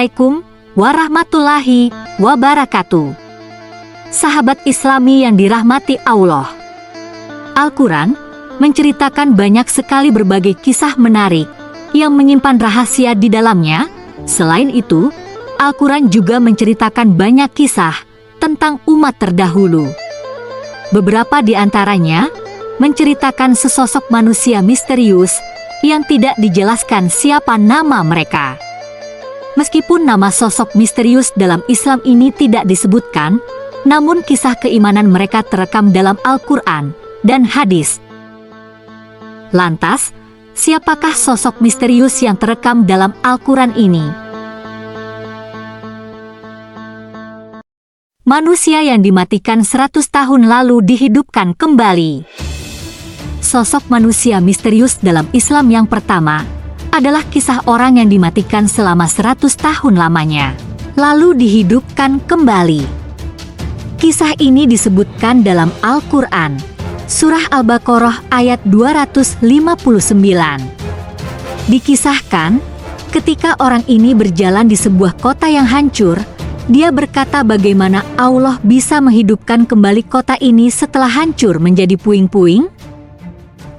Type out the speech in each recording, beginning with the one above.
Assalamualaikum warahmatullahi wabarakatuh. Sahabat Islami yang dirahmati Allah, Al-Quran menceritakan banyak sekali berbagai kisah menarik yang menyimpan rahasia di dalamnya. Selain itu, Al-Quran juga menceritakan banyak kisah tentang umat terdahulu. Beberapa di antaranya menceritakan sesosok manusia misterius yang tidak dijelaskan siapa nama mereka. Meskipun nama sosok misterius dalam Islam ini tidak disebutkan, namun kisah keimanan mereka terekam dalam Al-Quran dan hadis. Lantas, siapakah sosok misterius yang terekam dalam Al-Quran ini? Manusia yang dimatikan 100 tahun lalu dihidupkan kembali. Sosok manusia misterius dalam Islam yang pertama adalah kisah orang yang dimatikan selama 100 tahun lamanya, lalu dihidupkan kembali. Kisah ini disebutkan dalam Al-Quran, Surah Al-Baqarah ayat 259. Dikisahkan, ketika orang ini berjalan di sebuah kota yang hancur, dia berkata bagaimana Allah bisa menghidupkan kembali kota ini setelah hancur menjadi puing-puing.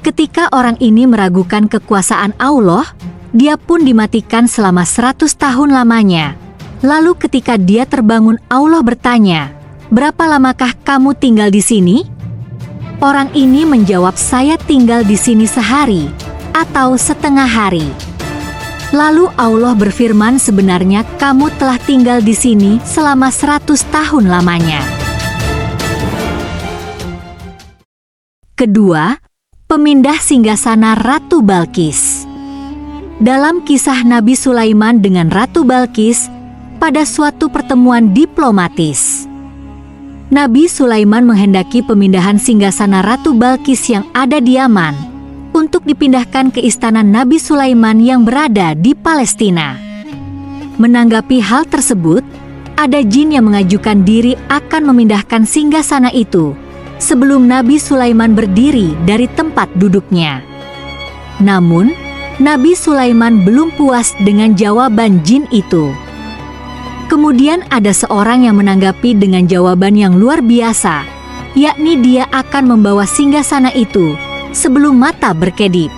Ketika orang ini meragukan kekuasaan Allah, dia pun dimatikan selama 100 tahun lamanya. Lalu ketika dia terbangun, Allah bertanya, "Berapa lamakah kamu tinggal di sini?" Orang ini menjawab, "Saya tinggal di sini sehari atau setengah hari." Lalu Allah berfirman, "Sebenarnya kamu telah tinggal di sini selama 100 tahun lamanya." Kedua, pemindah singgasana Ratu Balqis. Dalam kisah Nabi Sulaiman dengan Ratu Balqis pada suatu pertemuan diplomatis, Nabi Sulaiman menghendaki pemindahan singgasana Ratu Balqis yang ada di Yaman untuk dipindahkan ke istana Nabi Sulaiman yang berada di Palestina. Menanggapi hal tersebut, ada jin yang mengajukan diri akan memindahkan singgasana itu sebelum Nabi Sulaiman berdiri dari tempat duduknya. Namun, Nabi Sulaiman belum puas dengan jawaban jin itu. Kemudian ada seorang yang menanggapi dengan jawaban yang luar biasa, yakni dia akan membawa singgasana itu sebelum mata berkedip.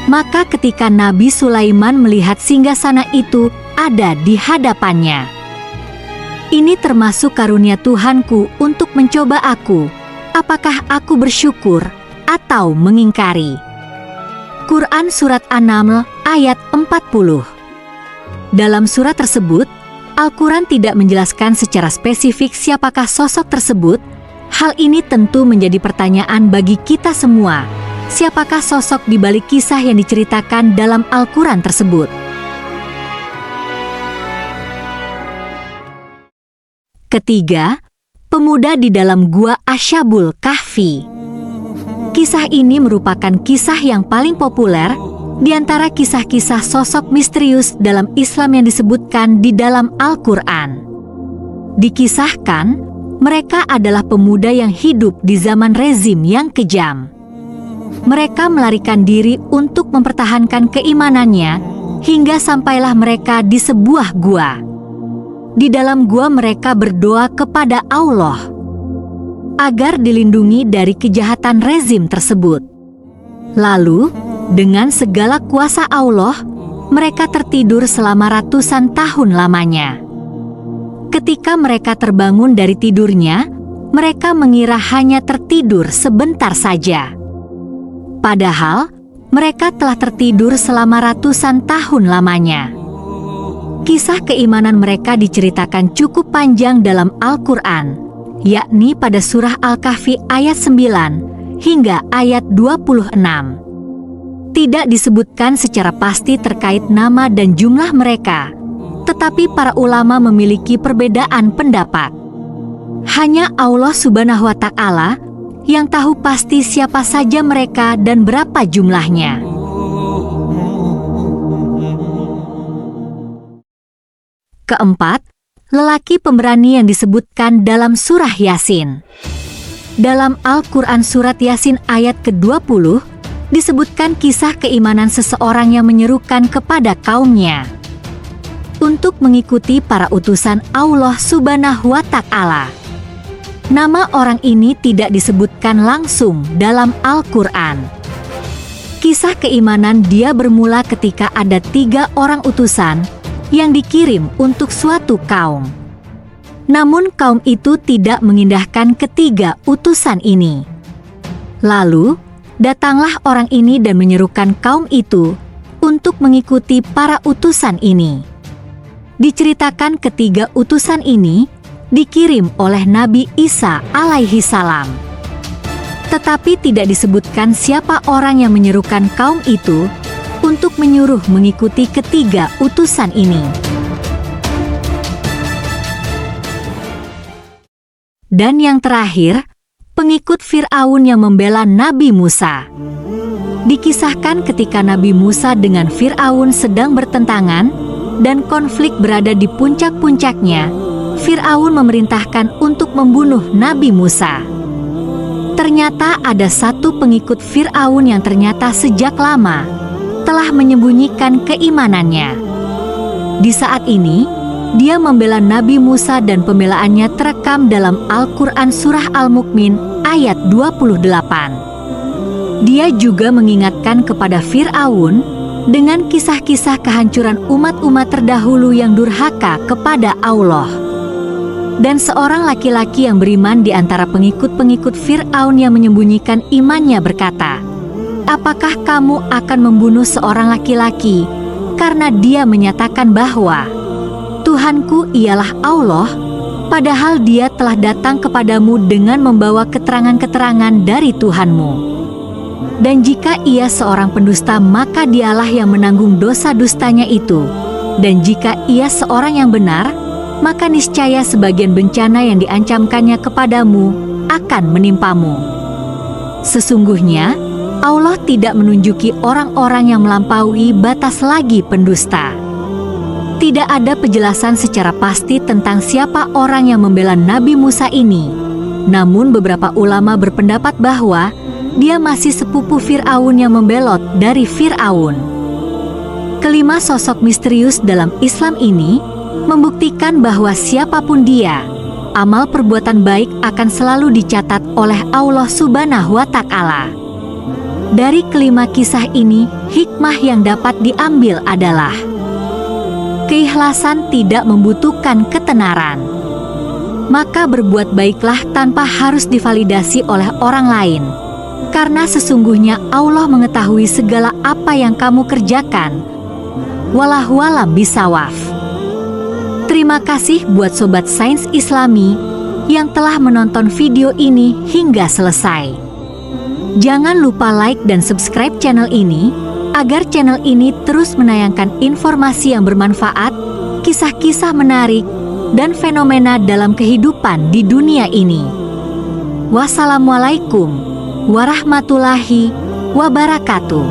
Maka ketika Nabi Sulaiman melihat singgasana itu ada di hadapannya, "Ini termasuk karunia Tuhanku untuk mencoba aku. Apakah aku bersyukur atau mengingkari?" Quran Surat An-Naml ayat 40. Dalam surat tersebut, Al-Quran tidak menjelaskan secara spesifik siapakah sosok tersebut. Hal ini tentu menjadi pertanyaan bagi kita semua. Siapakah sosok di balik kisah yang diceritakan dalam Al-Quran tersebut? Ketiga, pemuda di dalam gua Asyabul Kahfi. Kisah ini merupakan kisah yang paling populer di antara kisah-kisah sosok misterius dalam Islam yang disebutkan di dalam Al-Quran. Dikisahkan, mereka adalah pemuda yang hidup di zaman rezim yang kejam. Mereka melarikan diri untuk mempertahankan keimanannya hingga sampailah mereka di sebuah gua. Di dalam gua mereka berdoa kepada Allah agar dilindungi dari kejahatan rezim tersebut. Lalu, dengan segala kuasa Allah, mereka tertidur selama ratusan tahun lamanya. Ketika mereka terbangun dari tidurnya, mereka mengira hanya tertidur sebentar saja. Padahal, mereka telah tertidur selama ratusan tahun lamanya. Kisah keimanan mereka diceritakan cukup panjang dalam Al-Quran, yakni pada surah Al-Kahfi ayat 9 hingga ayat 26. Tidak disebutkan secara pasti terkait nama dan jumlah mereka, tetapi para ulama memiliki perbedaan pendapat. Hanya Allah Subhanahu wa Ta'ala yang tahu pasti siapa saja mereka dan berapa jumlahnya. Keempat, lelaki pemberani yang disebutkan dalam surah Yasin. Dalam Al-Quran surat Yasin ayat ke-20, disebutkan kisah keimanan seseorang yang menyerukan kepada kaumnya. untuk mengikuti para utusan Allah Subhanahu wa Ta'ala. Nama orang ini tidak disebutkan langsung dalam Al-Quran. Kisah keimanan dia bermula ketika ada 3 orang utusan yang dikirim untuk suatu kaum. Namun kaum itu tidak mengindahkan ketiga utusan ini. Lalu, datanglah orang ini dan menyerukan kaum itu untuk mengikuti para utusan ini. Diceritakan ketiga utusan ini dikirim oleh Nabi Isa alaihi salam. Tetapi tidak disebutkan siapa orang yang menyerukan kaum itu untuk menyuruh mengikuti ketiga utusan ini. Dan yang terakhir, pengikut Fir'aun yang membela Nabi Musa. Dikisahkan ketika Nabi Musa dengan Fir'aun sedang bertentangan dan konflik berada di puncak-puncaknya, Fir'aun memerintahkan untuk membunuh Nabi Musa. Ternyata ada satu pengikut Fir'aun yang ternyata sejak lama telah menyembunyikan keimanannya. Di saat ini, dia membela Nabi Musa dan pembelaannya terekam dalam Al-Quran Surah Al-Mu'min ayat 28. Dia juga mengingatkan kepada Fir'aun dengan kisah-kisah kehancuran umat-umat terdahulu yang durhaka kepada Allah. Dan seorang laki-laki yang beriman di antara pengikut-pengikut Fir'aun yang menyembunyikan imannya berkata, "Apakah kamu akan membunuh seorang laki-laki karena dia menyatakan bahwa Tuhanku ialah Allah, padahal dia telah datang kepadamu dengan membawa keterangan-keterangan dari Tuhanmu? Dan jika ia seorang pendusta, maka dialah yang menanggung dosa dustanya itu. Dan jika ia seorang yang benar, maka niscaya sebagian bencana yang diancamkannya kepadamu akan menimpamu. Sesungguhnya, Allah tidak menunjuki orang-orang yang melampaui batas lagi pendusta." Tidak ada penjelasan secara pasti tentang siapa orang yang membela Nabi Musa ini. Namun beberapa ulama berpendapat bahwa dia masih sepupu Fir'aun yang membelot dari Fir'aun. Kelima sosok misterius dalam Islam ini membuktikan bahwa siapapun dia, amal perbuatan baik akan selalu dicatat oleh Allah Subhanahu wa Ta'ala. Dari kelima kisah ini, hikmah yang dapat diambil adalah keikhlasan tidak membutuhkan ketenaran. Maka berbuat baiklah tanpa harus divalidasi oleh orang lain, karena sesungguhnya Allah mengetahui segala apa yang kamu kerjakan. Wallahu a'lam bishawab. Terima kasih buat Sobat Sains Islami yang telah menonton video ini hingga selesai. Jangan lupa like dan subscribe channel ini agar channel ini terus menayangkan informasi yang bermanfaat, kisah-kisah menarik, dan fenomena dalam kehidupan di dunia ini. Wassalamualaikum warahmatullahi wabarakatuh.